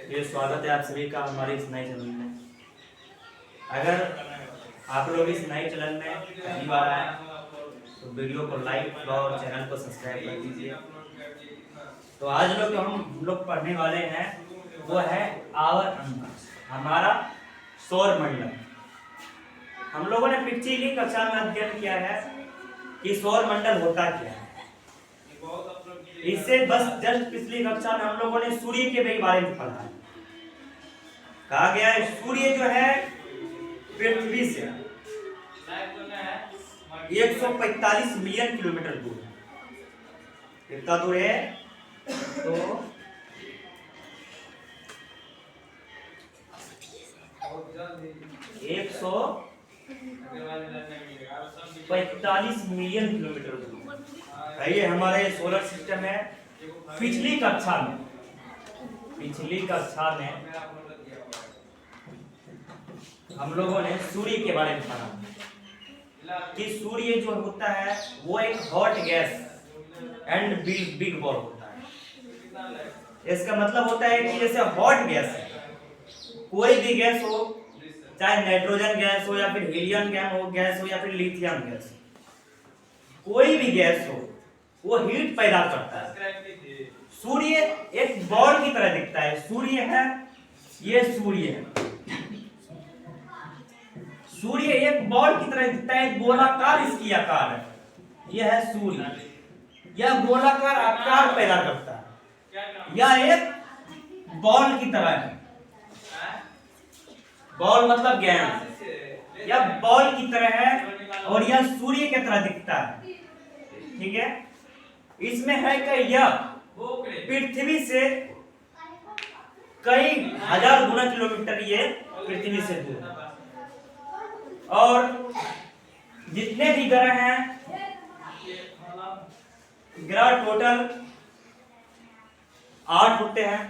ये स्वागत है आप सभी का हमारे इस नए चैनल में। अगर आप लोग इस नए चैनल में पहली बार आए तो वीडियो को लाइक और चैनल को सब्सक्राइब कर दीजिए। तो आज लोग हम लोग पढ़ने वाले हैं वो है आवर हमारा सौर मंडल। हम लोगों ने पिछली कक्षा में अध्ययन किया है कि सौर मंडल होता क्या है। इससे बस जस्ट पिछली कक्षा में हम लोगों ने सूर्य के बारे में पढ़ा है। कहा गया है सूर्य जो है पृथ्वी से 145 मिलियन किलोमीटर दूर है। कितना दूर है? तो 145 मिलियन किलोमीटर दूर है। ये हमारे सोलर सिस्टम है। पिछली कक्षा में हम लोगों ने सूर्य के बारे में पढ़ा कि सूर्य जो होता है वो एक hot gas and big ball होता है। इसका मतलब होता है कि जैसे हॉट गैस है, कोई भी गैस हो, चाहे नाइट्रोजन गैस हो या फिर हीलियम गैस हो या फिर लिथियम गैस, कोई भी गैस हो वो हीट पैदा करता है। सूर्य एक बॉल की तरह दिखता है। सूर्य है, ये सूर्य है। सूर्य एक बॉल की तरह दिखता है, गोलाकार इसकी आकार है। यह है सूर्य। यह गोलाकार आकार पैदा करता है। यह एक बॉल की तरह है। बॉल मतलब गेंद। यह बॉल की तरह है और यह सूर्य की तरह दिखता है। ठीक है। इसमें है कि यह पृथ्वी से कई हजार गुना किलोमीटर ये पृथ्वी से दूर है। और जितने भी ग्रह हैं, ग्रह टोटल 8 होते हैं।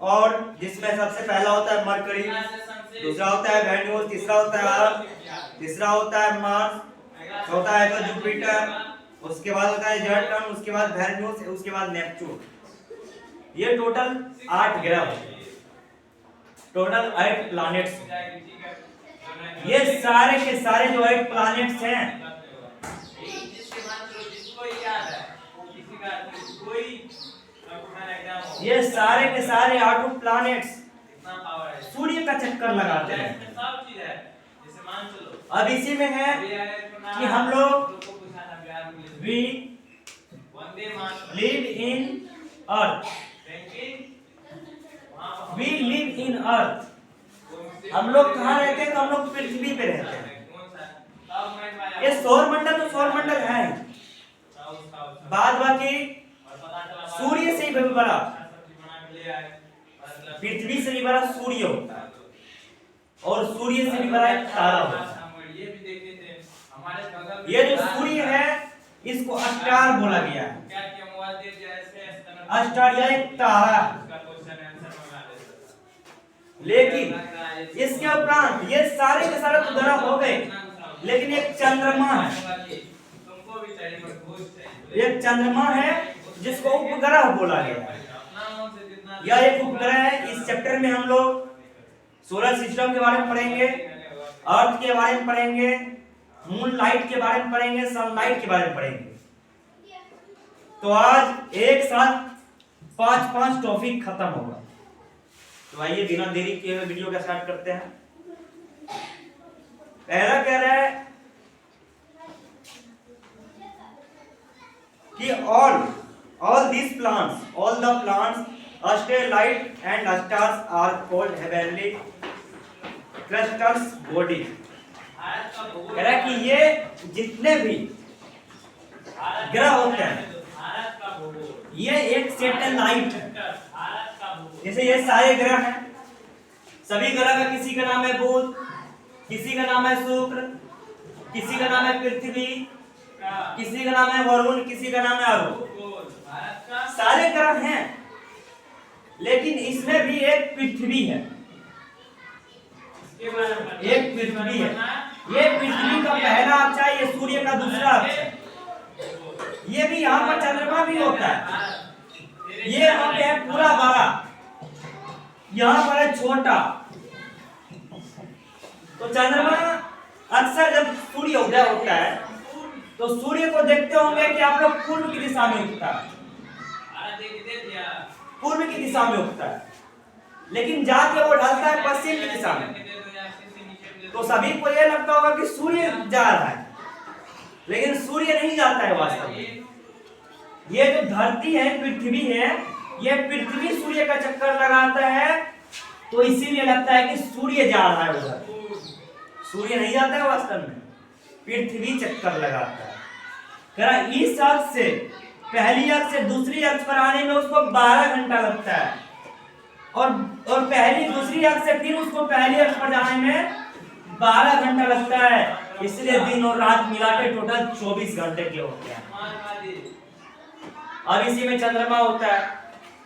और जिसमें सबसे पहला होता है मरकरी, दूसरा होता है वेनस, तीसरा होता है अर्थ, तीसरा होता है मार्स, चौथा है तो जुपिटर, उसके बाद होता है सैटर्न, उसके बाद वेनस, उसके बाद नेपच्यून। ये टोटल 8 ग्रह होते हैं। Total 8 planets. ये सारे के सारे जो 8 प्लैनेट्स हैं, ये सारे के सारे 8 प्लैनेट्स सूर्य का चक्कर लगाते हैं। अब इसी में है कि हम लोग we live in earth, we live in earth। हम लोग कहाँ रहते हैं? तो हम लोग पृथ्वी पे रहते हैं। ये सौर मंडल तो सौर मंडल है, बाद बाकी सूर्य से भी बड़ा, पृथ्वी से भी बड़ा सूर्य होता है और सूर्य से भी बड़ा एक तारा होता है। ये जो सूर्य है इसको स्टार बोला गया है। स्टार या एक तारा। लेकिन इसके उपरांत ये सारे के सारे तो ग्रह हो गए, लेकिन एक चंद्रमा है। एक चंद्रमा है जिसको उपग्रह बोला गया है। यह एक उपग्रह है। इस चैप्टर में हम लोग सोलर सिस्टम के बारे में पढ़ेंगे, अर्थ के बारे में पढ़ेंगे, मून लाइट के बारे में पढ़ेंगे, सनलाइट के बारे में पढ़ेंगे। तो आज एक साथ 5-5 टॉपिक खत्म होगा। तो आइए बिना देरी किए हुए वीडियो का स्टार्ट करते हैं। पहला कह रहा है कि all these plants, all the plants, asteroids and stars are called heavenly clusters body। कह रहा है कि ये जितने भी ग्रह होते हैं ये एक सैटेलाइट है। जैसे ये सारे ग्रह हैं, सभी ग्रह का किसी का नाम है बुध, किसी का नाम है शुक्र, किसी का नाम है पृथ्वी, किसी का नाम है वरुण, किसी का नाम है अरुण। सारे ग्रह हैं, लेकिन इसमें भी एक पृथ्वी है। एक पृथ्वी है। ये पृथ्वी का पहला अक्ष है, ये सूर्य का दूसरा अक्ष है। ये भी यहाँ पर चंद्रमा भी होता है। ये यहाँ पे है पूरा यहां पर है छोटा। तो चंद्रमा अक्सर जब सूर्य उदय होता है तो सूर्य को देखते होंगे कि आप लोग पूर्व की दिशा में उगता है, पूर्व की दिशा में उगता है, लेकिन जाके वो ढलता है पश्चिम की दिशा में। तो सभी को यह लगता होगा कि सूर्य जा रहा है, लेकिन सूर्य नहीं जाता है वास्तव में। ये जो धरती है, पृथ्वी है, ये पृथ्वी सूर्य का चक्कर लगाता है, तो इसीलिए लगता है कि सूर्य जा रहा है उधर। सूर्य नहीं जाता है वास्तव में, पृथ्वी चक्कर लगाता है। इस अक्ष से पहली अक्ष से दूसरी अक्ष पर आने में उसको 12 घंटा लगता है, और पहली दूसरी अक्ष से फिर उसको पहली अक्ष पर जाने में 12 घंटा लगता है। इसलिए दिन और रात मिला के टोटल 24 घंटे के होते हैं। और इसी में चंद्रमा होता है।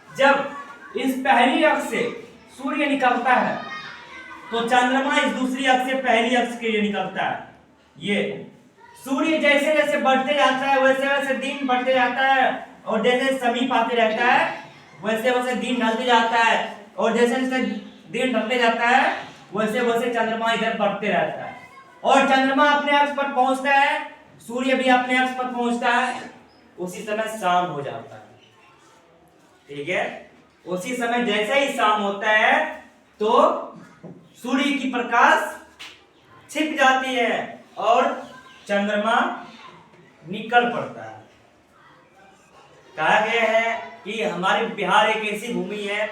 जब इस पहली अक्ष से सूर्य निकलता है तो चंद्रमा इस दूसरी अक्ष से पहली अक्ष के लिए निकलता है। ये सूर्य जैसे जैसे बढ़ते जाता है वैसे वैसे दिन बढ़ते जाता है, और जैसे समीप आते रहता है वैसे वैसे दिन ढलते जाता है, और जैसे जैसे दिन ढलते जाता है वैसे वैसे चंद्रमा इधर बढ़ते रहता है। और चंद्रमा अपने अक्ष पर पहुंचता है, सूर्य भी अपने अक्ष पर पहुंचता है, उसी समय शाम हो जाता है। ठीक है, उसी समय जैसे ही शाम होता है तो सूर्य की प्रकाश छिप जाती है और चंद्रमा निकल पड़ता है। कहा गया है कि हमारे बिहार एक ऐसी भूमि है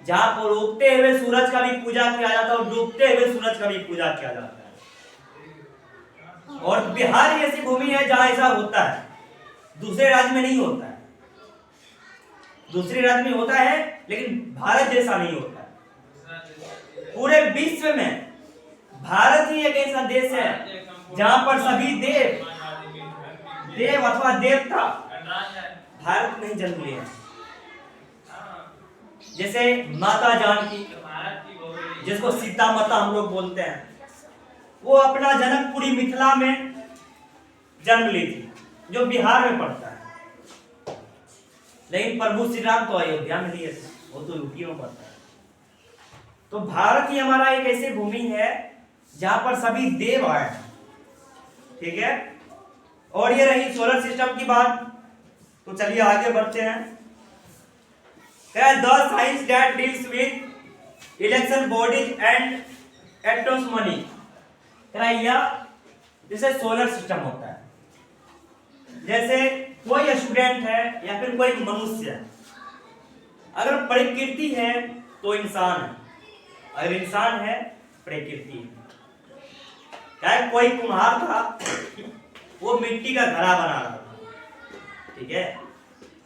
जहां पर उगते हुए सूरज का भी पूजा किया जाता है और डूबते हुए सूरज का भी पूजा किया जाता है। और बिहार एक ऐसी भूमि है जहां ऐसा होता है, दूसरे राज्य में नहीं होता है। दूसरे राज्य में होता है लेकिन भारत जैसा नहीं होता है। पूरे विश्व में भारत ही एक ऐसा देश है जहां पर सभी देव अथवा देवता भारत में ही जन्म लिए। जैसे माता जानकी, जिसको सीता माता हम लोग बोलते हैं, वो अपना जनकपुरी मिथिला में जन्म ली थी, जो बिहार में पड़ता है। लेकिन प्रभु श्री राम तो अयोध्या में लिए थे, वो तो यूपी में पड़ता है। तो भारत ही हमारा एक ऐसी भूमि है जहां पर सभी देव आए हैं। ठीक है, और ये रही सोलर सिस्टम की बात। तो चलिए आगे बढ़ते हैं। The science that deals with election bodies and atoms जैसे सोलर सिस्टम होता है, जैसे कोई स्टूडेंट है या फिर कोई मनुष्य है। अगर प्रकृति है तो इंसान है, अगर इंसान है प्रकृति है। क्या कोई कुम्हार था, वो मिट्टी का घड़ा बना रहा था। ठीक है,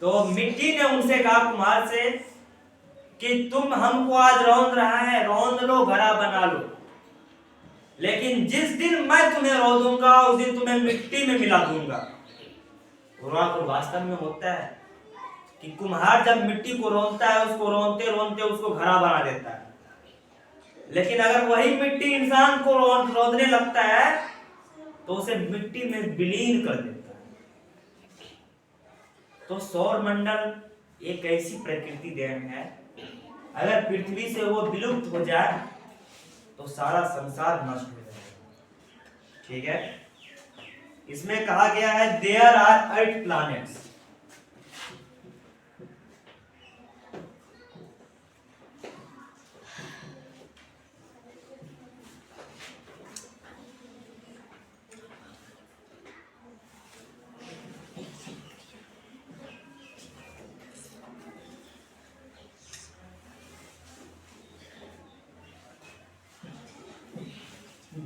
तो मिट्टी ने उनसे कहा, कुम्हार से, कि तुम हमको आज रौंद रहा है, रौंद लो, घड़ा बना लो, लेकिन जिस दिन मैं तुम्हें रौंदूंगा उस दिन तुम्हें मिट्टी में मिला दूंगा। और वास्तव में होता है कि कुम्हार जब मिट्टी को रौंदता है, उसको रौंदते रौंदते उसको घड़ा बना देता है। लेकिन अगर वही मिट्टी इंसान को रौंदने लगता है तो उसे मिट्टी में विलीन कर देता है। तो सौर मंडल एक ऐसी प्रकृति देन है, अगर पृथ्वी से वो विलुप्त हो जाए तो सारा संसार नष्ट हो जाएगा। ठीक है, इसमें कहा गया है there are 8 planets.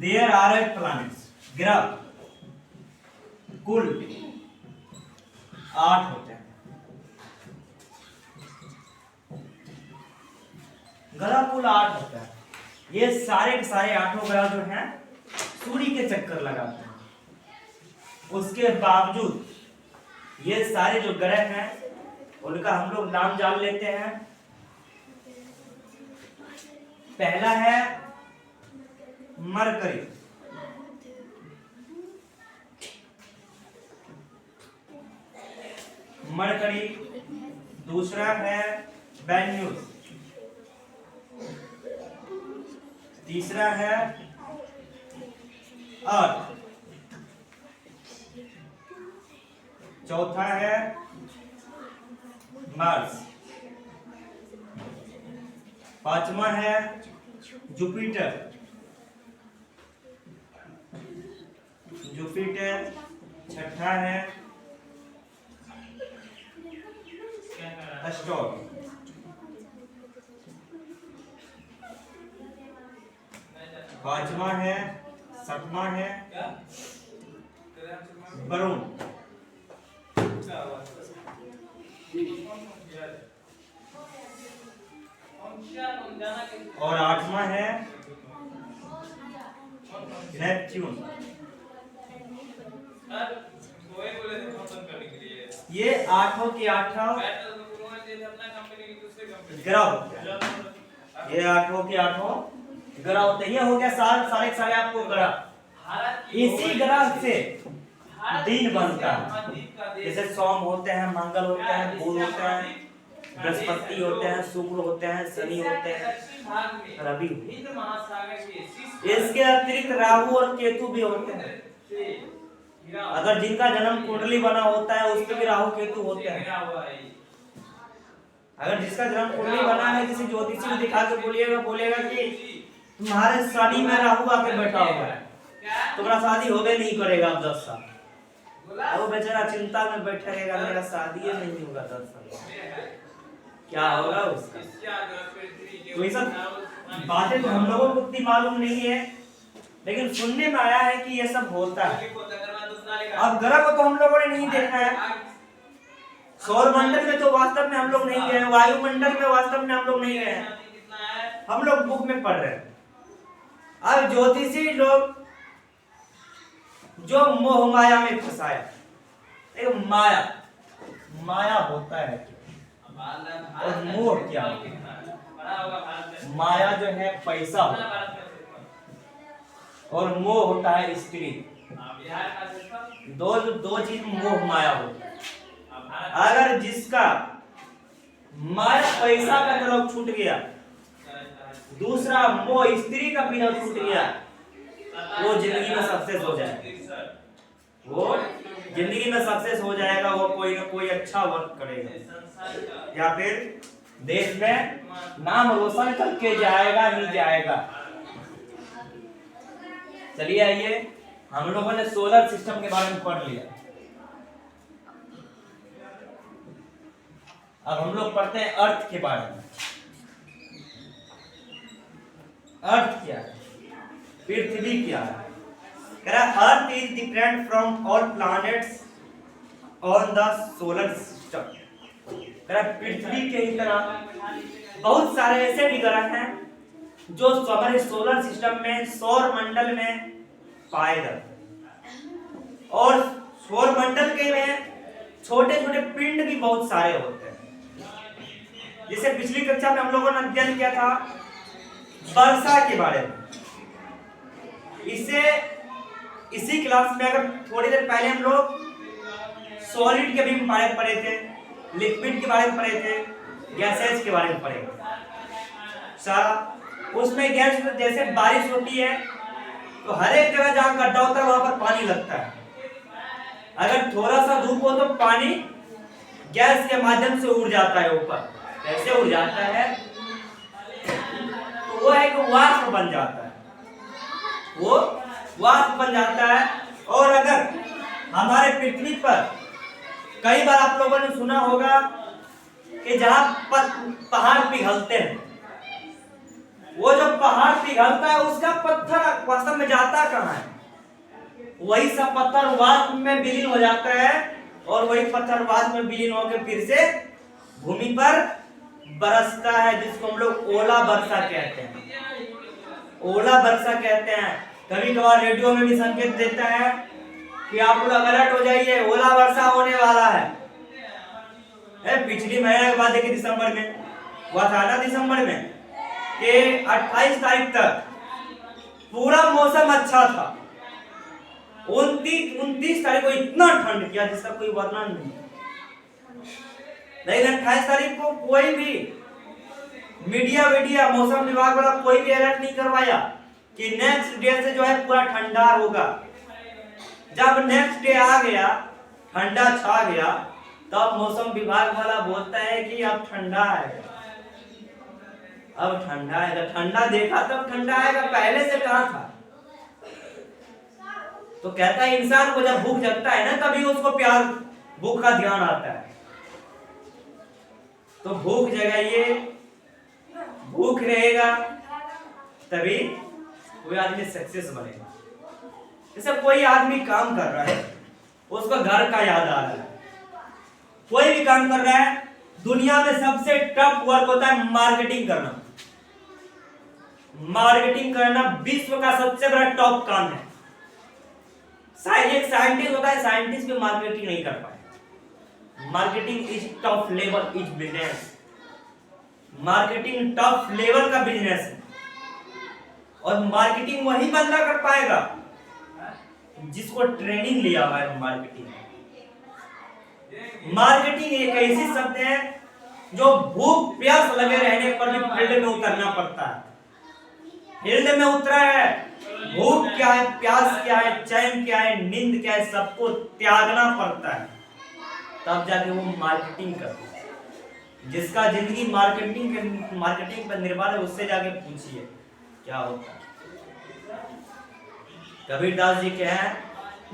There are 8 planets, ग्रह कुल 8 होते हैं। ग्रह कुल 8 होता है। ये सारे के सारे 8 ग्रह जो हैं सूर्य के चक्कर लगाते हैं। उसके बावजूद ये सारे जो ग्रह हैं उनका हम लोग नाम जान लेते हैं। पहला है मरकरी, मरकरी। दूसरा है वेन्यूस, तीसरा है अर्थ, चौथा है मार्स, पांचवा है जुपिटर, छठा है एस्ट्रोन, पांचवा है, सातवां है वरुण, और आठवां है नेपच्यून। ये आठों के आठों ग्रह होते हैं। ये आठों के आठों ग्रह होते हैं। ये हो गया सारे सारे आपको ग्रह। इसी ग्रह से दिन बनता है। जैसे सोम होते हैं, मंगल होते हैं, बुध होते हैं, बृहस्पति होते हैं, शुक्र होते हैं, शनि होते हैं, रवि। इसके अतिरिक्त राहु और केतु भी होते हैं। अगर जिनका जन्म कुंडली बना होता है उस पे भी राहु केतु होते हैं। अगर जिसका जन्म कुंडली बना है, किसी ज्योतिषी को दिखा के बोलेगा कि तुम्हारे शनि में राहु आके बैठा हुआ है, तुम्हारा शादी होगे नहीं करेगा अब 10 साल। वो बेचारा चिंता में बैठा रहेगा, मेरा शादी नहीं होगा 10 साल, क्या होगा उसका। तो ये सब बातें तो हम लोगों को उतनी मालूम नहीं है, लेकिन सुनने में आया है कि ये सब होता है। अब ग्रह को तो हम लोगों ने नहीं देखा है, सौर मंडल में तो वास्तव में हम लोग नहीं गए, वायुमंडल में वास्तव में हम लोग नहीं गए, हम लोग बुक में पढ़ रहे हैं। अब ज्योतिषी लोग जो मोह माया में फंसाया, एक माया होता है और मोह क्या होता है। माया जो है पैसा होता है और मोह होता है स्त्री। दो चीज मोह माया होता है। अगर जिसका माया पैसा का तरफ छूट गया, दूसरा मोह स्त्री का पीछा छूट गया, वो जिंदगी में सक्सेस हो जाएगा। वो जिंदगी में सक्सेस हो जाएगा। वो कोई ना कोई अच्छा वर्क करेगा या फिर देश में नाम रोशन करके जाएगा ही जाएगा। चलिए आइए, हम लोगों ने सोलर सिस्टम के बारे में पढ़ लिया। अब हम लोग पढ़ते हैं अर्थ के बारे में। अर्थ क्या है, पृथ्वी क्या है। Earth is different from all planets on the solar system. पृथ्वी के ही तरह बहुत सारे ऐसे भी ग्रह हैं जो हमारे सोलर सिस्टम में, सौर मंडल में पाए जाते, और सौर मंडल के में छोटे छोटे पिंड भी बहुत सारे होते हैं। जैसे पिछली कक्षा में हम लोगों ने अध्ययन किया था वर्षा के बारे में। इसी क्लास में अगर थोड़ी देर पहले हम लोग सॉलिड के बारे में पढ़े थे, लिक्विड के बारे में पढ़े थे, गैसेज के बारे में पढ़े सारा। उसमें गैस जैसे बारिश होती है तो हर एक जगह जहां गड्ढा होता है वहां पर पानी लगता है। अगर थोड़ा सा धूप हो तो पानी गैस के माध्यम से उड़ जाता है ऊपर। कैसे उड़ जाता है, तो वो एक वाष्प बन जाता है, वो वाष्प बन जाता है। और अगर हमारे पृथ्वी पर कई बार आप लोगों ने सुना होगा कि जहां पहाड़ पिघलते हैं, वो जो पहाड़ पिघलता है उसका पत्थर वास्तव में जाता कहां है, वही सब पत्थर वाष्प में विलीन हो जाता है, और वही पत्थर वाष्प में विलीन होकर फिर से भूमि पर बरसता है, जिसको हम लोग ओला वर्षा कहते हैं। ओला वर्षा कहते हैं। कभी कभार रेडियो में भी संकेत देता है कि आप लोग अलर्ट हो जाइए, ओला वर्षा होने वाला है। पिछली महीने के बाद देखिए दिसंबर में हुआ था ना, दिसंबर में कि 28 तारीख तक पूरा मौसम अच्छा था। 29 तारीख को इतना ठंड किया जिसका कोई वर्णन नहीं। लेकिन 28 तारीख को कोई भी मीडिया मौसम विभाग वाला कोई भी अलर्ट नहीं करवाया कि नेक्स्ट डे से जो है पूरा ठंडा होगा। जब नेक्स्ट डे आ गया, ठंडा छा गया, तब मौसम विभाग वाला बोलता है कि अब ठंडा आएगा, अब ठंडा आएगा। ठंडा देखा तब ठंडा आएगा, पहले से कहां था। तो कहता है इंसान को जब भूख लगता है ना, तभी उसको प्यार भूख का ध्यान आता है। तो भूख जगाइए, भूख रहेगा तभी कोई आदमी सक्सेस बनेगा। जैसे कोई आदमी काम कर रहा है, उसको घर का याद आ रहा है, कोई भी काम कर रहा है, दुनिया में सबसे टफ वर्क होता है मार्केटिंग करना। मार्केटिंग करना विश्व का सबसे बड़ा टॉप काम है। एक साइंटिस्ट होता है, साइंटिस्ट भी मार्केटिंग नहीं कर पाए। Marketing is top level is business. Marketing top level का बिजनेस है, और मार्केटिंग वही बंदा कर पाएगा जिसको ट्रेनिंग लिया हुआ है। मार्केटिंग एक ऐसी शब्द है जो भूख प्यास लगे रहने पर भी फील्ड में उतरना पड़ता है। फील्ड में उतरा है, भूख क्या है, प्यास क्या है, चैन क्या है, नींद क्या है, सबको त्यागना पड़ता है, तब जाके वो मार्केटिंग करता है। जिसका जिंदगी मार्केटिंग पर निर्भर है, उससे जाके पूछिए क्या होता है। कबीरदास जी के हैं,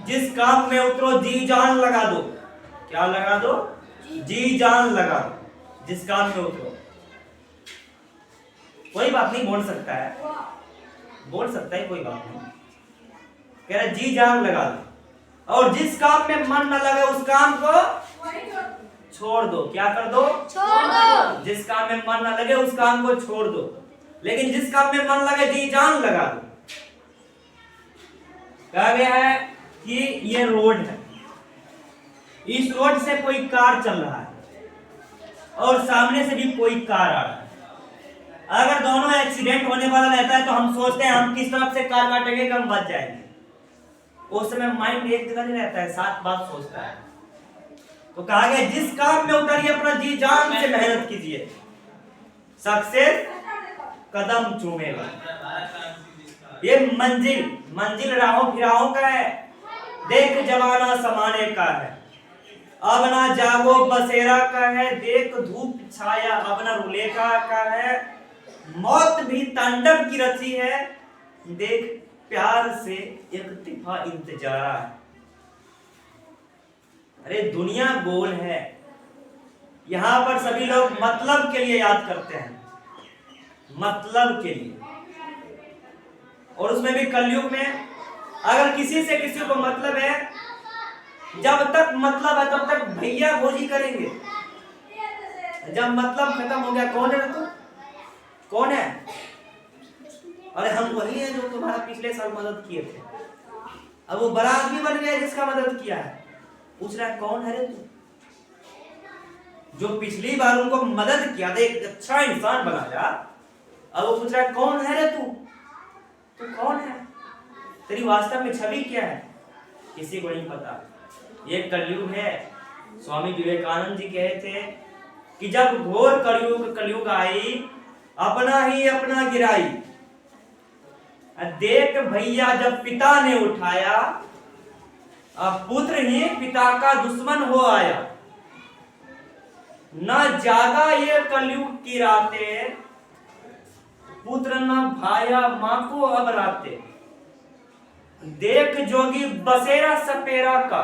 जिस काम में उतरो जी जान लगा दो। क्या लगा दो? जी जान लगा दो। जिस काम में उतरो, कोई बात नहीं, बोल सकता है, बोल सकता है, कोई बात नहीं, कह रहा जी जान लगा दो। और जिस काम में मन न लगे उस काम को छोड़ दो। क्या कर दो? छोड़ दो। जिस काम में मन न लगे उस काम को छोड़ दो, लेकिन जिस काम में मन लगे जी जान लगा दो। कहा गया है कि ये रोड है, इस रोड से कोई कार चल रहा है और सामने से भी कोई कार आ रहा है। अगर दोनों एक्सीडेंट होने वाला रहता है तो हम सोचते हैं हम किस तरफ से कार काटेंगे कि हम बच जाएंगे। उस समय माइंड एक जगह नहीं रहता है, सात बात सोचता है। तो कहा गया जिस काम में उतरिए अपना जी जान से मेहनत कीजिए, सक्सेस कदम चूमेगा। ये मंजिल राहों फिराहों का है, देख जमाना समाने का है, अब ना जागो बसेरा का है, देख धूप छाया अब ना रुलेखा का है, मौत भी तांडव की रची है, देख प्यार से एक तिफा इंतजारा है। अरे दुनिया गोल है, यहां पर सभी लोग मतलब के लिए याद करते हैं, मतलब के लिए। और उसमें भी कलयुग में अगर किसी से किसी को मतलब है, जब तक मतलब है तब तक भैया भोजी करेंगे। जब मतलब खत्म हो गया, कौन है तू? कौन है? अरे हम वही हैं जो तुम्हारा पिछले साल मदद किए थे। अब वो बड़ा आदमी बन गया जिसका मदद किया है, पूछ रहा है कौन है रे तू? जो पिछली बार उनको मदद किया था, एक अच्छा इंसान बनाया, अब वो पूछ रहा है कौन है रे तू? तू कौन है? तेरी वास्तव में छवि क्या है? किसी को नहीं पता। ये कलयुग है। स्वामी विवेकानंद जी कहे थे कि जब घोर कलयुग आई, अपना ही अपना गिराई, देख भैया जब पिता ने उठाया, अब पुत्र ही पिता का दुश्मन हो आया। न जागा ये कलयुग की रातें, पुत्र न भाया मां को अब राते, देख जोगी बसेरा सपेरा का,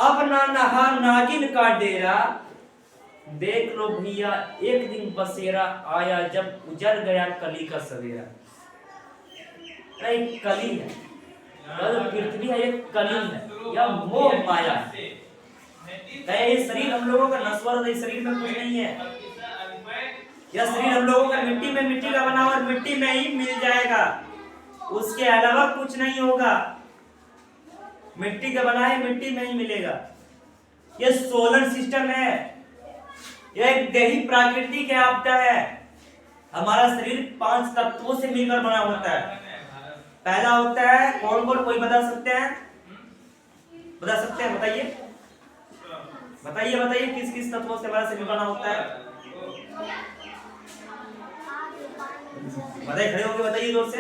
अब ना नहा नागिन का डेरा, देख लो भैया एक दिन बसेरा आया, जब उजड़ गया कली का सवेरा। एक कली है, पृथ्वी है, एक कली है, यह मोह माया है। ये शरीर हम लोगों का नश्वर है, शरीर में कुछ नहीं है। यह शरीर हम लोगों का मिट्टी का बना और मिट्टी में ही मिल जाएगा, उसके अलावा कुछ नहीं होगा। मिट्टी का बना है, मिट्टी में ही मिलेगा। यह सोलर सिस्टम है, यह एक देही प्राकृतिक आपदा है। हमारा शरीर 5 तत्वों से मिलकर बना होता है। पहला होता है कौन कौन, कोई बता सकते हैं? बता सकते हैं? बताइए किस किस तत्वों से हमारा शरीर बना होता है? बताइए, खड़े होकर बताइए जोर से।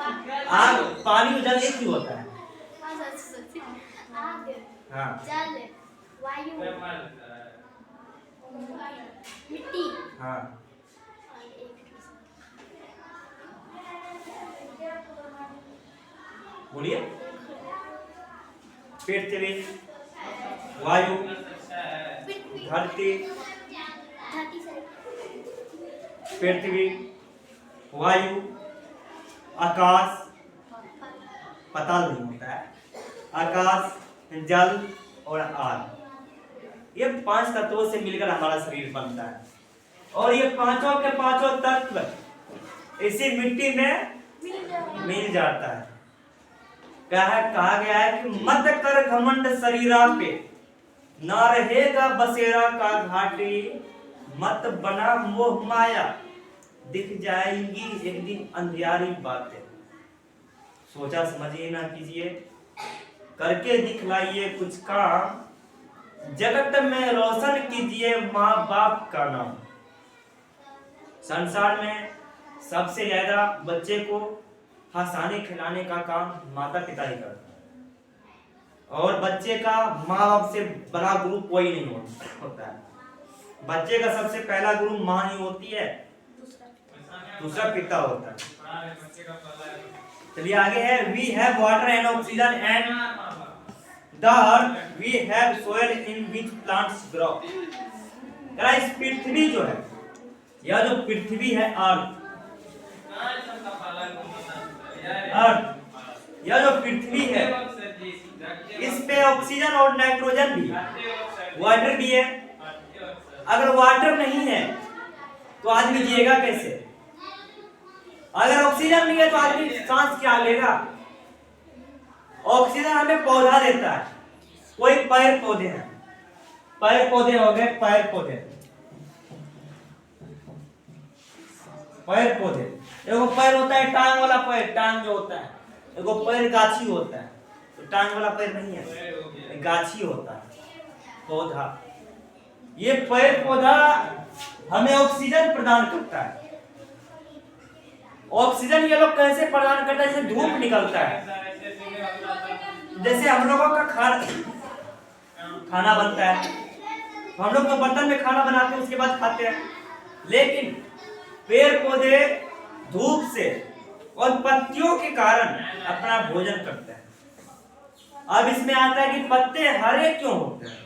आग, पानी और जल एक ही होता है। आग, हाँ, जल, वायु, मिट्टी। हाँ, बोलिए। पृथ्वी, वायु, धरती, पृथ्वी, वायु, आकाश, पाताल नहीं होता है, आकाश, जल और आग। ये 5 तत्वों से मिलकर हमारा शरीर बनता है और ये पांचों के पांचों तत्व इसी मिट्टी में मिल जाता है। कहा गया है कि मत कर घमंड शरीरा पे, ना रहेगा बसेरा का घाटी, मत बना मोह माया, दिख जाएंगी एक दिन अंधियारी बातें। सोचा समझिए ना कीजिए, करके दिखलाइए कुछ काम, जगत में रोशन कीजिए माँ बाप का नाम। संसार में सबसे ज्यादा बच्चे को हंसाने खिलाने का काम माता पिता ही करता है और बच्चे का माँ बाप से बड़ा गुरु कोई नहीं होता है। बच्चे का सबसे पहला गुरु माँ ही होती है, दूसरा पिता होता है। चलिए आगे है, we have water and oxygen and the earth, we have soil in which plants grow. इस पृथ्वी जो है, यह जो पृथ्वी है अर्थ, यह जो पृथ्वी है इस पे ऑक्सीजन और नाइट्रोजन भी, वाटर भी है। अगर वाटर नहीं है तो आदमी जिएगा कैसे? अगर ऑक्सीजन नहीं है तो आदमी सांस क्या लेगा? ऑक्सीजन हमें पौधा देता है, कोई पेड़ पौधे हैं, पेड़ पौधे हो गए, पेड़ पौधे, पेड़ पौधे, एगो पेड़ होता है टांग वाला पेड़, टांग जो होता है, एगो पेड़ गाछी होता है, तो टांग वाला पेड़ नहीं है, गाछी होता है, पौधा। ये पेड़ पौधा हमें ऑक्सीजन प्रदान करता है। ऑक्सीजन ये लोग कैसे प्रदान करता है? जैसे धूप निकलता है, जैसे हम लोगों का खाना बनता है, हम लोग तो बर्तन में खाना बनाते हैं उसके बाद खाते हैं, लेकिन पेड़ पौधे धूप से और पत्तियों के कारण अपना भोजन करते हैं। अब इसमें आता है कि पत्ते हरे क्यों होते हैं?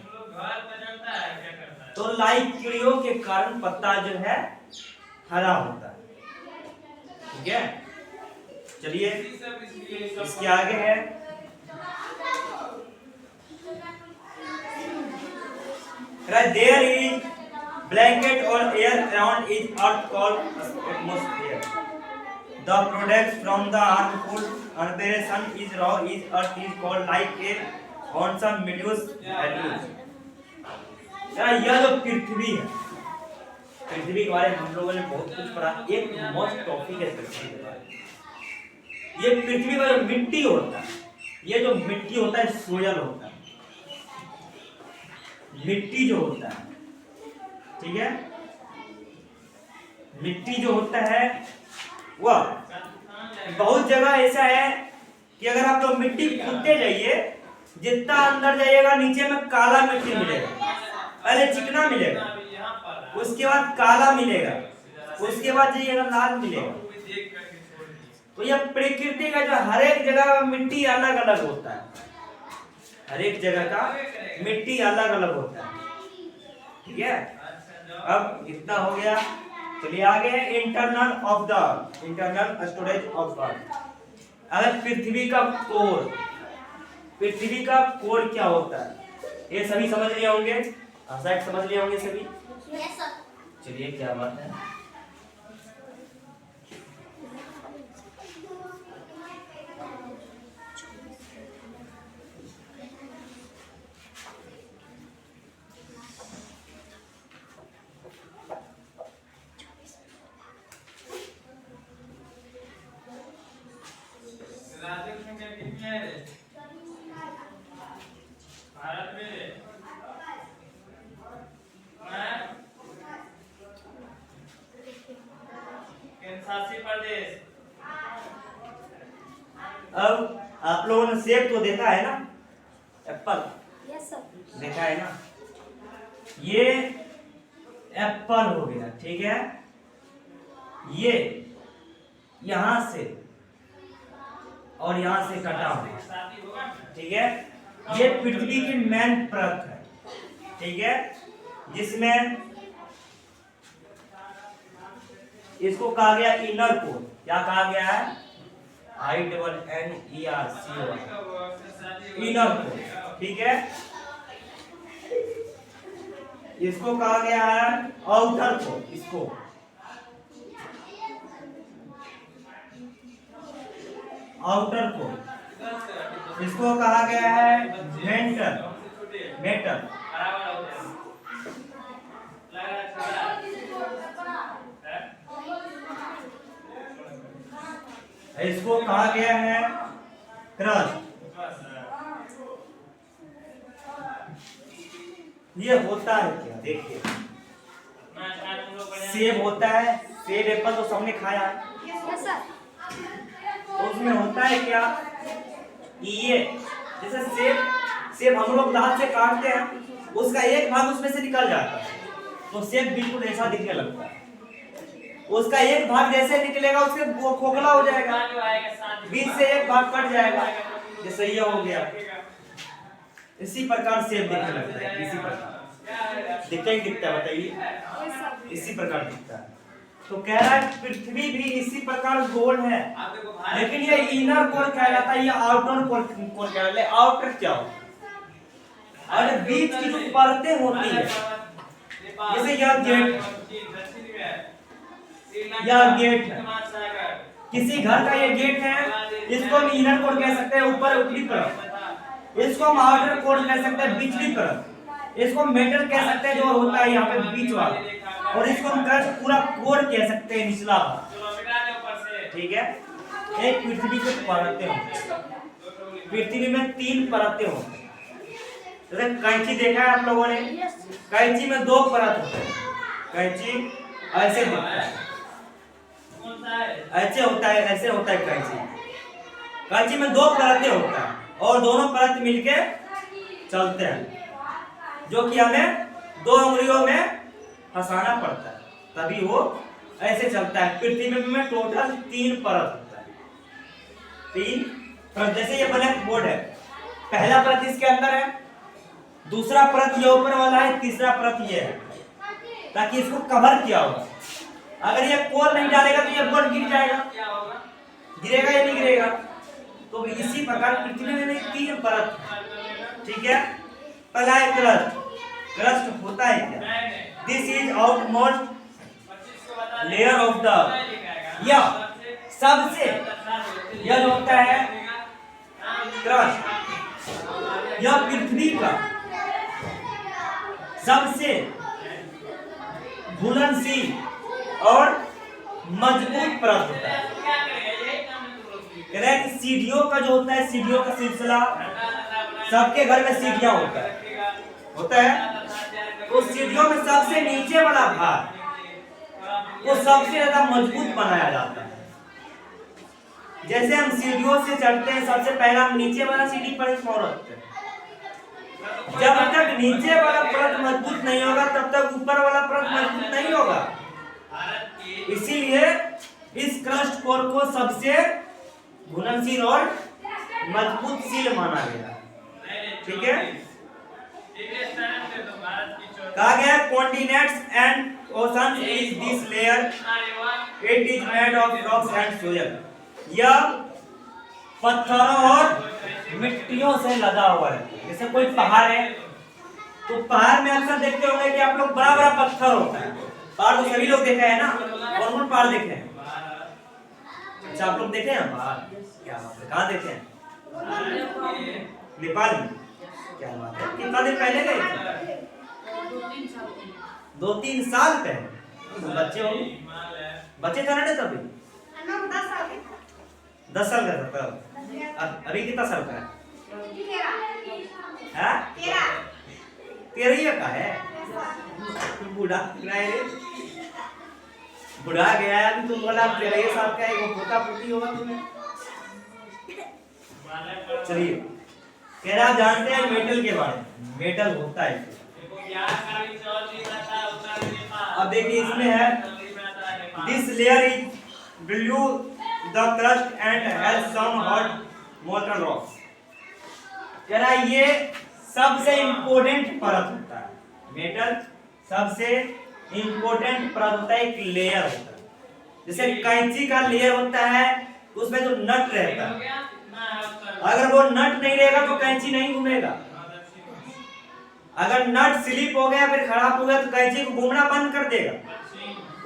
तो लाइट कीड़ियों के कारण पत्ता जो है हरा होता है। ठीक है, चलिए इसके आगे है, there is blanket or air around is earth called atmosphere. The products from the harmful aberration is raw is earth is called like a handsome meadows values. यह जो पृथ्वी है, पृथ्वी के बारे में हम लोगों ने बहुत कुछ पढ़ा। एक मोस्ट टॉपिक है पृथ्वी के बारे में। ये पृथ्वी का जो मिट्टी होता है, ये जो मिट्टी होता है सोयल होता है, मिट्टी जो होता है, ठीक है, मिट्टी जो होता है वह बहुत जगह ऐसा है कि अगर आप लोग मिट्टी खोदते जाइए, जितना अंदर जाइएगा नीचे में काला मिट्टी मिलेगा। पहले चिकना मिलेगा, उसके बाद काला मिलेगा, उसके बाद जाइएगा लाल मिलेगा। तो यह प्रकृति का जो हर एक जगह का मिट्टी अलग अलग होता है, हर एक जगह का मिट्टी अलग अलग होता है। ठीक है, अब इतना हो गया। चलिए आगे है internal of the internal storage of earth. अगर पृथ्वी का कोर, पृथ्वी का कोर क्या होता है ये सभी समझ लिए होंगे, शायद समझ लिए होंगे सभी। Yes sir. चलिए क्या बात है, भारत में अब आप लोगों ने सेब तो देखा है ना, एप्पल Yes, sir. देखा है ना, ये एप्पल हो गया, ठीक है। ये यहां से और यहां से कटा हुआ, ठीक है। ये पृथ्वी की मेन परत है, ठीक है, जिसमें इसको कहा गया इनर कोर। क्या कहा गया है? INNER इनर कोर, ठीक है। इसको कहा गया है आउटर कोर। इसको आउटर कोर, इसको कहा गया है वेंटर वेंटर। इसको कहा गया है क्रस्ट। ये होता है क्या? देखिए, सेब होता है, सेब एप्पल तो सबने खाया है। Yes, sir. तो उसमें होता है क्या? ये जैसे सेब हम लोग दांत से काटते हैं, उसका एक भाग उसमें से निकल जाता है, तो सेब बिल्कुल ऐसा दिखने लगता है। उसका एक भाग जैसे निकलेगा उसके वो खोखला हो जाएगा, बीच से एक भाग कट जाएगा, जैसे ये हो गया। इसी प्रकार सेब दिखने लगता है। इसी प्रकार दिखता ही दिखता है, बताइए। Yes, sir. इसी प्रकार दिखता है। तो कह रहा है पृथ्वी भी इसी प्रकार गोल है, लेकिन ये इनर कोर कहलाता है, ये आउटर कोर कहलाता है। आउटर क्या होता है? और बीच की जो परतें होती है, जैसे यह गेट है, किसी घर का ये गेट है, इसको हम इनर कोर कह सकते हैं, ऊपर ऊपरी परत। इसको हम आउटर कोर कह सकते हैं, बीचली परत। इसको मेटल कह सकते हैं, जो होता है यहाँ पे बीच वाला। और इसको हम क्रस्ट पूरा कोर कह सकते हैं, निचला भाग, ठीक है। एक पृथ्वी के परतें होती हैं, पृथ्वी में 3 परतें होती हैं। जैसे कैंची देखा है आप लोगों ने, कैंची में 2 परत होते हैं। कैंची ऐसे दिखता है, ऐसे होता है, ऐसे होता है कैंची। कैंची में 2 परतें होता है, और दोनों परत मिलके चलते हैं, जो कि हमें 2 उंगलियों में फंसाना पड़ता है, तभी वो ऐसे चलता है। पृथ्वी में टोटल 3 परत होता है, 3 परत। जैसे ये ब्लैक बोर्ड है, पहला परत इसके अंदर है, दूसरा परत ये ऊपर वाला है, तीसरा परत ये है, ताकि इसको कवर किया होगा। अगर ये कोर नहीं डालेगा तो ये बोर्ड गिर जाएगा, गिरेगा या नहीं गिरेगा। तो इसी प्रकार पृथ्वी में 3 परत, ठीक है। पहला है क्रस्ट। क्रस्ट होता है क्या? This is outmost layer of the, या सबसे, यह जो होता है क्रस्ट, यह पृथ्वी का सबसे घुलनशील और मजबूत परत होता है। सीढ़ियों का जो होता है, सीढ़ियों का सिलसिला, सबके घर में सीढ़ियां होता है। तो सीढ़ियों में सबसे नीचे वाला भाग वो सबसे ज्यादा मजबूत बनाया जाता है। जैसे हम सीढ़ियों से चढ़ते हैं, सबसे पहला हम नीचे वाला सीढ़ी पर पाँव रखते हैं। जब तक नीचे वाला परत मजबूत नहीं होगा, तब तक ऊपर वाला परत मजबूत नहीं होगा। इसीलिए इस क्रस्ट कोर को सबसे घुलनशील और मजबूत सील माना गया, ठीक है। कहा गया continents and oceans is this layer, it is made of rocks and soil. यह पत्थरों और मिट्टियों से लदा हुआ है। जैसे कोई पहाड़ है, तो पहाड़ में अक्सर देखते होंगे कि आप लोग बड़ा बड़ा पत्थर होता है। पहाड़ तो सभी लोग देखे हैं ना, कौन पहाड़ देखे हैं? अच्छा, आप लोग देखे हैं पहाड़? क्या बात है, कहाँ देखे हैं? नेपाल में। क्या बात है, कितना दिन पहले गए? 2-3 साल पहले। तो बच्चे हो, बच्चे थे ना तभी? 10 साल का था तब। अभी कितना साल का है? 13 का है। बूढ़ा बुढ़ा गया है अभी। तुम बोला 13 साल का है, वो पोता पोती होगा तुम्हें। चलिए, कह रहा आप जानते हैं मेटल के बारे में, मेटल होता है। अब देखिए इसमें है this layer is below the crust and has some hot molten rocks. कह रहा है ये सबसे इंपॉर्टेंट परत होता है, मेटल सबसे इंपॉर्टेंट परत होता है, एक लेयर होता है। जैसे कैंची का लेयर होता है, उसमें जो नट रहता है, अगर वो नट नहीं रहेगा तो कैंची नहीं घूमेगा। अगर नट स्लिप हो गया फिर खराब हो गया तो कैंची को घूमना बंद कर देगा।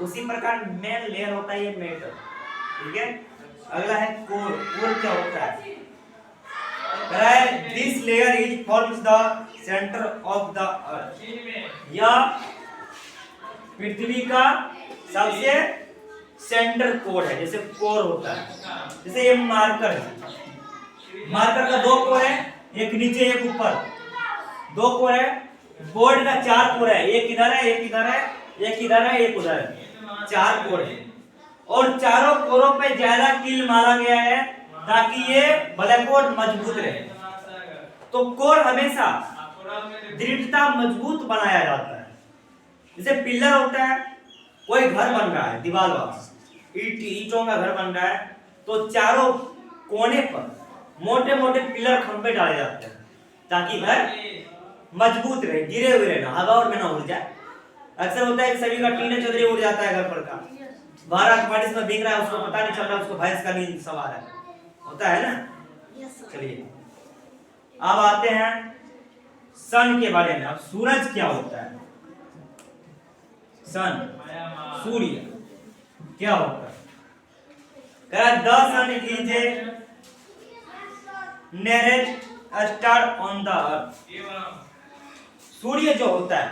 उसी प्रकार मेन लेयर होता है ये मेटल, ठीक है। अगला है कोर। कोर क्या होता है? This layer is forms the centre of the earth. यह पृथ्वी का सबसे सेंटर कोर है, जैसे कोर होता है। जैसे ये मार्कर है, मार्कर का दो कोर है, एक नीचे एक ऊपर, दो कोर है। बोर्ड का चार कोर है, एक इधर है, एक इधर है, एक इधर है, एक उधर है, चार कोर है। और चारों कोरों पे ज्यादा कील मारा गया है ताकि ये ब्लैक बोर्ड मजबूत रहे। तो कोर हमेशा दृढ़ता मजबूत बनाया जाता है। जैसे पिलर होता है, कोई घर बन रहा है, दीवार वाला ईंटों का घर बन रहा है, तो चारों कोने पर मोटे मोटे पिलर खंभे डाले जाते हैं ताकि घर मजबूत रहे, गिरे हुए रहे, हवा और में ना उड़ जाए। अक्सर होता है कि सभी का टीने चौधरी उड़ जाता है घर पर का, बाहर बारिश में भीग रहा है, उसको पता नहीं चल रहा उसको भैंस का नींद सवार है, होता है ना। चलिए अब आते हैं सन के बारे में। अब सूरज क्या होता है? सन, सूर्य क्या होता है? The sun is a nearest star on the earth। सूर्य जो होता है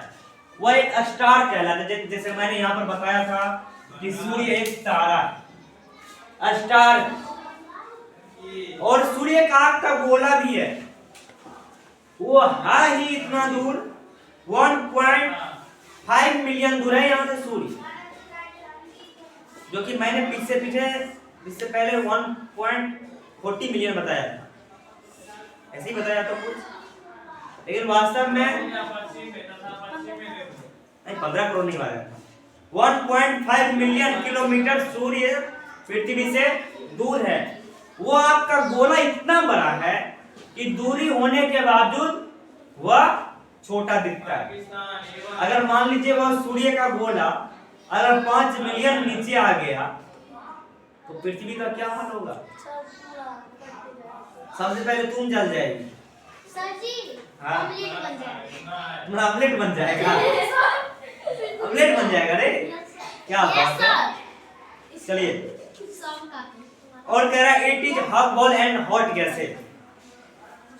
वह एक स्टार कहलाता है। जैसे मैंने यहाँ पर बताया था कि सूर्य एक तारा है, स्टार। और सूर्य का आग का गोला भी है, वो है ही इतना दूर, 1.5 मिलियन दूर है यहाँ से सूर्य, जो कि मैंने इससे पहले 1.40 मिलियन बताया था, ऐसे ही बताया तो कुछ, लेकिन वास्तव में 15 करोड़ नहीं बताया था। 1.5 मिलियन किलोमीटर सूर्य पृथ्वी से दूर है। वो आपका गोला इतना बड़ा है कि दूरी होने के बावजूद वह छोटा दिखता है। अगर मान लीजिए वह सूर्य का गोला अगर 5 मिलियन नीचे आ गया तो पृथ्वी का क्या हाल होगा? सबसे पहले तुम जल जाएगी। सर जी, ऑमलेट बन जाएगा। तुम्हारा ऑमलेट बन जाएगा? ऑमलेट बन जाएगा रे, क्या बात है। चलिए और कह रहा है it is hot ball and hot gases.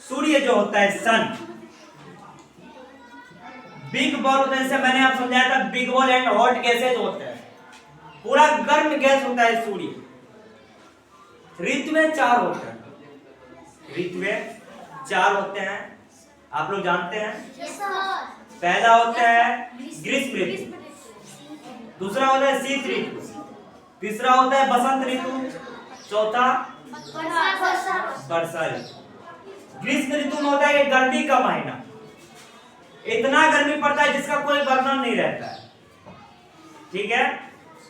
सूर्य जो होता है सन, बिग बॉल होता है, जैसे मैंने आप समझाया था, big ball and hot gases होता है, पूरा गर्म गैस होता है सूर्य। ऋतुएं 4 होते हैं, ऋतुएं 4 होते हैं, आप लोग जानते हैं। पहला होता है ग्रीष्म ऋतु, दूसरा होता है शीत ऋतु, तीसरा होता है बसंत ऋतु, चौथा वर्षा ऋतु। ग्रीष्म ऋतु में होता है गर्मी का महीना, इतना गर्मी पड़ता है जिसका कोई वर्णन नहीं रहता है, ठीक है।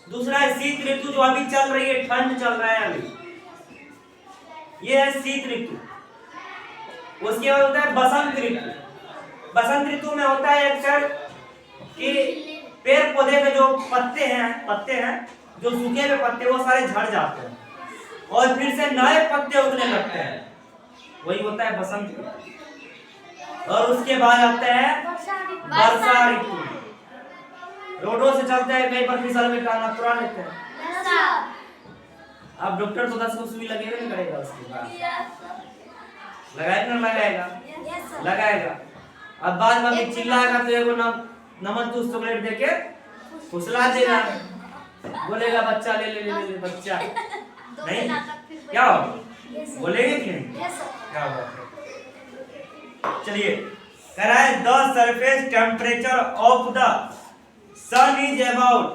दूसरा है शीत ऋतु, जो अभी चल रही है, ठंड चल रहा है अभी, ये है शीत ऋतु। उसके बाद होता है बसंत ऋतु। बसंत ऋतु में होता है अक्सर कि पेड़ पौधे के जो पत्ते हैं जो सूखे हुए पत्ते वो सारे झड़ जाते हैं और फिर से नए पत्ते उगने लगते हैं, वही होता है बसंत ऋतु। और उसके बाद आता है वर्षा ऋतु। रोडों से चलते हैं, कहीं पर फिसल में टांगा तुरा लेते हैं। अब डॉक्टर तो 10 को सुई लगेगा नहीं करेगा, उसके बाद लगाएगा ना लगाएगा। अब बाद में चिल्लाएगा तो एगो नमक दूध चॉकलेट देके फुसला देगा, बोलेगा बच्चा ले ले ले ले बच्चा नहीं, क्या हो बोलेंगे कि नहीं, क्या बात है। चलिए कह रहा है the surface temperature of the sun is about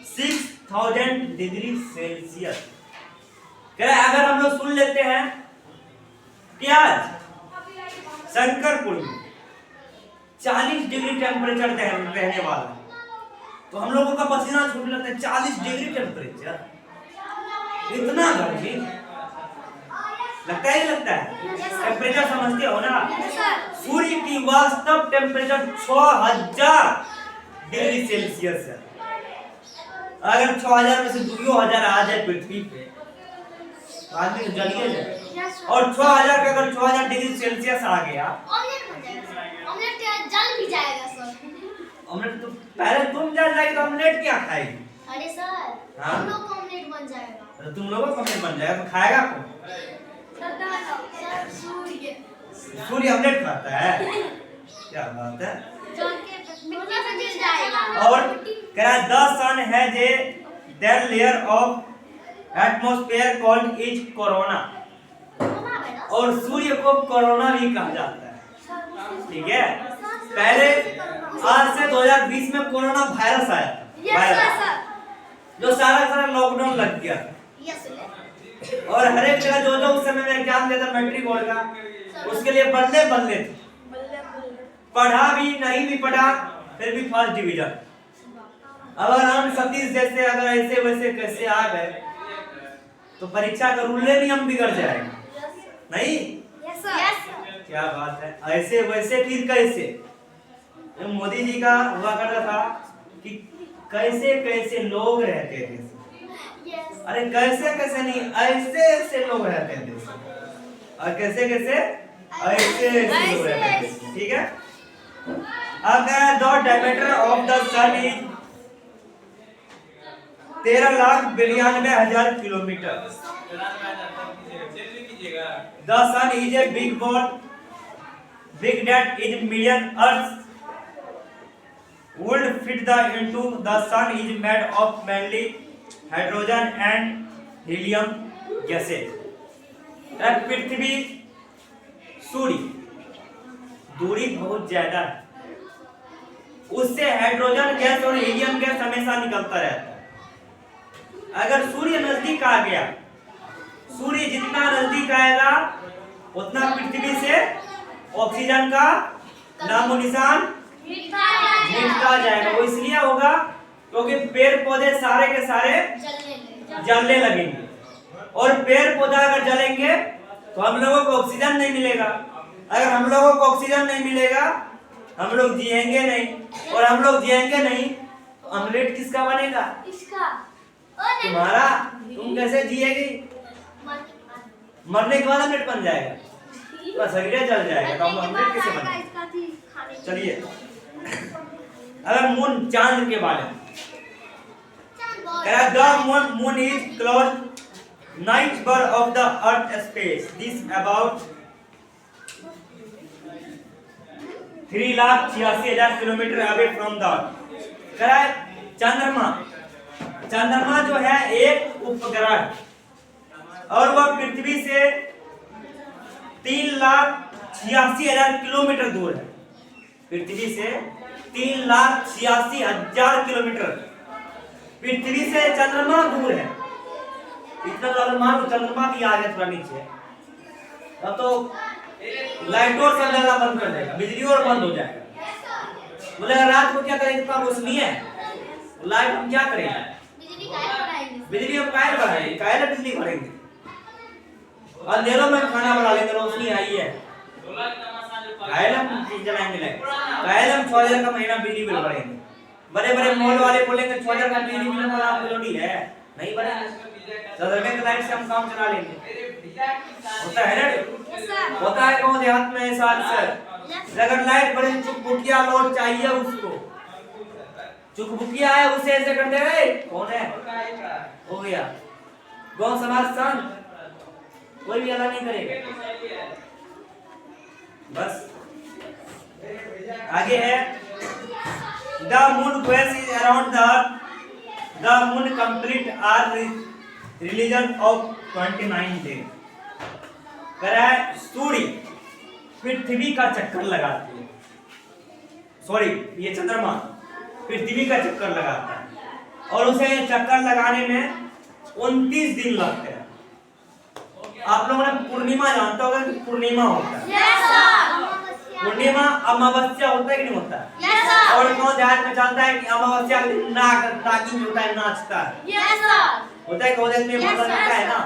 6000 degree Celsius. कह रहा है अगर हम लोग सुन लेते हैं प्याज शंकरपुर में 40 डिग्री टेम्परेचर रहने वाला है। तो हम लोगों का पसीना छूटने लगता है। 40 डिग्री टेम्परेचर, इतना गर्मी लगता है, लगता है। टेम्परेचर समझते हो ना? सूर्य की वास्तव टेम्परेचर 6000 डिग्री सेल्सियस है। अगर 6000 में से 2000 आ जाए पृथ्वी पे तो आदमी तो जल ही जाए। और 6000 का अगर 6000 डिग्री सेल्सियस आ गया, ऑमलेट बन जाएगा। ऑमलेट जल भी जाएगा सर। ऑमलेट तो पहले तुम जल जाएगी तो ऑमलेट क्या खाएगी? अरे सर, हम लोग का ऑमलेट बन जाएगा। तो तुम लोगों का ऑमलेट बन जाएगा तो खाएगा कौन? सर सूर्य। सूर्य ऑमलेट खाता है? क्या बात है। मिट्टी से जल जाएगा। और कह रहा है the sun has a then layer of atmosphere called is corona. और सूर्य को कोरोना भी कहा जाता है। ठीक है, पहले आज से 2020 में कोरोना वायरस आया था, वायरस जो सारा लॉकडाउन लग गया। और हर एक जगह जो उस समय में एग्जाम देता मैट्रिक बोर्ड का, उसके लिए बल्ले बल्ले थे। पढ़ा भी नहीं भी पढ़ा फिर भी फर्स्ट डिवीजन। अगर हम सतीश जैसे अगर ऐसे वैसे कैसे आ गए तो परीक्षा का रूल नियम बिगड़ जाएगा। नहीं? क्या बात है। ऐसे वैसे फिर कैसे? मोदी जी का हुआ करता था कि कैसे कैसे लोग रहते थे। अरे कैसे कैसे नहीं, ऐसे ऐसे लोग रहते थे। और कैसे कैसे ऐसे ऐसे लोग रहते थे। ठीक है। अगर the diameter of the sun is 13,92,000 kilometre. The sun is a big ball, big that is million Earths would fit the into the sun is made of mainly hydrogen and helium gases. पृथ्वी सूर्य दूरी बहुत ज्यादा है, उससे hydrogen gas और helium gas हमेशा निकलता रहता है। अगर सूर्य नजदीक आ गया, सूर्य जितना नजदीक आएगा उतना पृथ्वी से ऑक्सीजन का नामो निशान मिटता जाएगा। वो इसलिए होगा क्योंकि पेड़ पौधे सारे के सारे जलने लगेंगे। और पेड़ पौधा अगर जलेंगे तो हम लोगों को ऑक्सीजन नहीं मिलेगा। अगर हम लोगों को ऑक्सीजन नहीं मिलेगा हम लोग जिएंगे नहीं, और हम लोग जिएंगे नहीं तो ऑमलेट किसका बनेगा? तुम्हारा। तुम कैसे जिएगी? मरने के बाद ऑमलेट बन जाएगा, बस शरीर जल जाएगा तो ऑमलेट कैसे बनेगा? चलिए अगर मून, चांद के बारे में the moon is close 9th bar of the earth space, this about 3,86,000 kilometre away from the चंद्रमा। चंद्रमा जो है एक उपग्रह और वह पृथ्वी से 3,86,000 किलोमीटर दूर है। पृथ्वी से 3,86,000 किलोमीटर पृथ्वी से चंद्रमा दूर है। इतना मान लो चंद्रमा भी आ गया थोड़ा नीचे, तब तो लाइटों से जलना बंद कर देगा, बिजली और बंद हो जाएगा। बोले रात को क्या करेंगे, इतना रोशनी है लाइट हम क्या करेंगे? बिजली हम काहे बढ़ाएंगे? काहे बिजली भरेंगे? अंधेरों में खाना बना लेंगे, रोशनी आई है काहे हम जलाएंगे लाइट? काहे हम 6,000 का महीना बिजली बिल भरेंगे? बड़े बड़े मॉल वाले बोलेंगे 6,000 का बिजली बिल भरा लोडी है, नहीं भरेंगे। सदर्वे लाइट से हम काम चला लेंगे। होता है ना? होता है कौन देहात में ऐसा अक्सर। अगर लाइट बड़े चुकबुकिया लोड चाहिए उसको, चुकबुकिया है उसे ऐसे कर दे, कौन है हो गया गांव समाज संघ, कोई भी अला नहीं करेगा। बस आगे है the moon Quess is around the earth, the moon complete our religion of 29 day. कह है सूर्य पृथ्वी का चक्कर लगाती है, सॉरी ये चंद्रमा पृथ्वी का चक्कर लगाता है और उसे चक्कर लगाने में 29 दिन लगते हैं। आप लोगों ने पूर्णिमा जानता होगा कि पूर्णिमा होता है। Yes sir. पूर्णिमा अमावस्या होता है कि नहीं होता है? Yes sir. और कौन ध्यान में चलता है कि अमावस्या के दिन नागिन होता है, नाचता है। Yes sir. होता है कौन में Yes, पता चलता है sir. ना,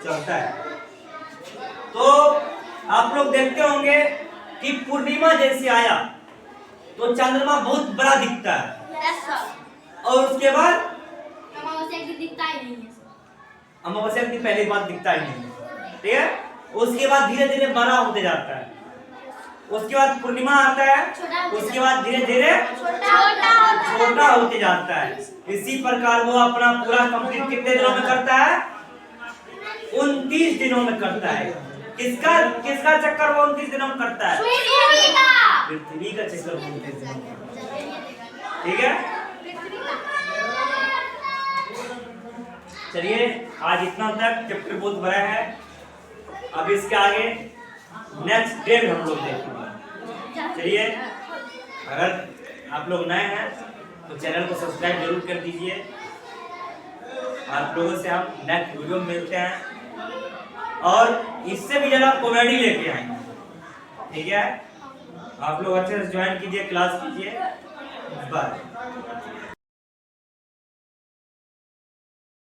चलता है। तो आप लोग देखते होंगे कि पूर्णिमा जैसे आया तो चंद्रमा बहुत बड़ा दिखता है, यस सर। और उसके बाद अमावस्या की दिखता ही नहीं है सर। अमावस्या की पहली बात दिखता ही नहीं है, ठीक है। उसके बाद धीरे धीरे बड़ा होते जाता है, उसके बाद पूर्णिमा आता है, उसके बाद धीरे धीरे छोटा होते जाता है। इसी प्रकार वो अपना पूरा कंप्लीट कितने दिनों में करता है? 29 दिनों में करता है। किसका किसका चक्कर वो 29 दिनों में करता है? पृथ्वी का चक्कर 29 दिनों में करता है, ठीक है। चलिए आज इतना तक, चैप्टर बहुत बड़ा है। अब इसके आगे नेक्स्ट डे में हम लोग देखेंगे। चलिए, अगर आप लोग नए हैं तो चैनल को सब्सक्राइब जरूर कर दीजिए। आप लोगों से हम नेक्स्ट वीडियो में मिलते हैं और इससे भी ज़्यादा कॉमेडी लेके आएंगे, ठीक है। आप लोग अच्छे से ज्वाइन कीजिए, क्लास कीजिए। बाय।